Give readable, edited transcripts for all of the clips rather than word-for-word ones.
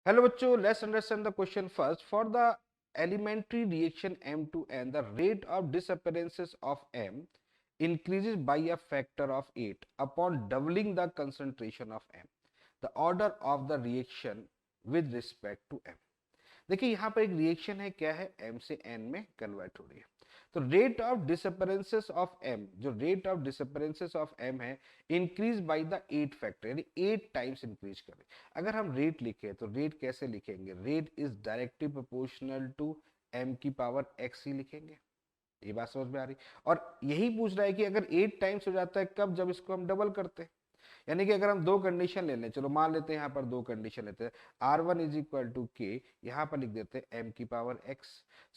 Hello bachcho, let's understand the question first. For the elementary reaction M2N, the rate of disappearances of M increases by a factor of 8 upon doubling the concentration of M. The order of the reaction with respect to M. देखिए यहाँ पर एक reaction है, क्या है, M से N में convert हो रही है। तो रेट ऑफ डिसअपरेंसेस ऑफ M, जो रेट ऑफ डिसअपरेंसेस ऑफ M है, इंक्रीज बाय द 8 फैक्टर, यानी 8 टाइम्स इंक्रीज कर रही है। अगर हम रेट लिखे तो रेट कैसे लिखेंगे? Rate is directly proportional to M की पावर x ही लिखेंगे। ये बात समझ में आ रही? और यही पूछ रहा है कि अगर 8 टाइम्स हो जाता है कब? जब इसको हम डबल करते हैं। यानी कि अगर हम दो कंडीशन ले लें, चलो मान लेते हैं यहाँ पर दो कंडीशन लेते हैं, R1 इज इक्वल टू के, यहाँ पर लिख देते हैं M की पावर x।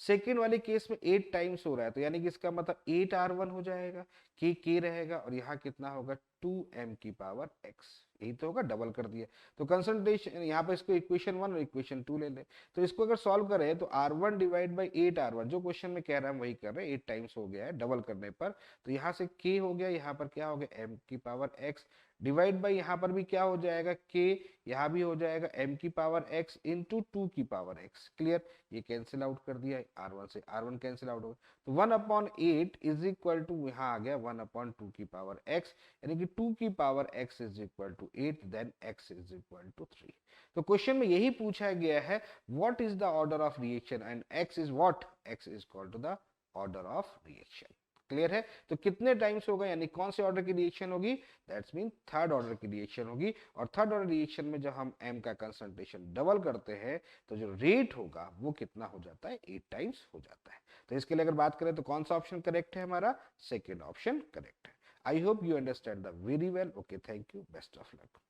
सेकेंड वाले केस में 8 टाइम्स हो रहा है, तो यानी कि इसका मतलब 8R1 हो जाएगा, के रहेगा, और यहाँ कितना होगा 2M की पावर x। यही तो होगा, डबल कर दिया। तो कंसंट्रेशन यहाँ पर इसको इक्वेशन 1 और इक्वेशन 2 ले ले। तो इसको अगर सॉल्व करें तो R1 डिवाइड बाई 8R1, जो क्वेश्चन में कह रहा है वही कर रहे हैं, 8 टाइम्स हो गया है डबल करने पर। तो यहाँ से k हो गया, यहाँ पर क्या हो गया M की पावर x, डिवाइड बाई यहाँ पर भी क्या हो जाएगा k, यहाँ भी हो जाएगा M की पावर x इंटू 2 की पावर x। क्लियर? ये कैंसिल आउट कर दिया, R1 से R1 कैंसिल आउट हो गया। तो 1/8 इज इक्वल टू, यहाँ आ गया 1/2 की पावर x, यानी कि 2 की power x is equal to 8, then x is equal to 3। तो क्वेश्चन में यही पूछा गया है, what is the order of reaction, and x is what, x is equal to the order of reaction. Clear है? तो कितने टाइम्स होगा, यानी कौन से ऑर्डर की रिएक्शन होगी? दैट्स मीन थर्ड ऑर्डर की रिएक्शन होगी। और थर्ड ऑर्डर रिएक्शन में जब हम M का कंसंट्रेशन डबल करते हैं तो जो रेट होगा वो कितना हो जाता है? 8 टाइम्स हो जाता है। तो इसके लिए अगर बात करें तो कौन सा ऑप्शन करेक्ट है? हमारा सेकेंड ऑप्शन करेक्ट है। I hope you understand the very well. Okay, thank you, best of luck.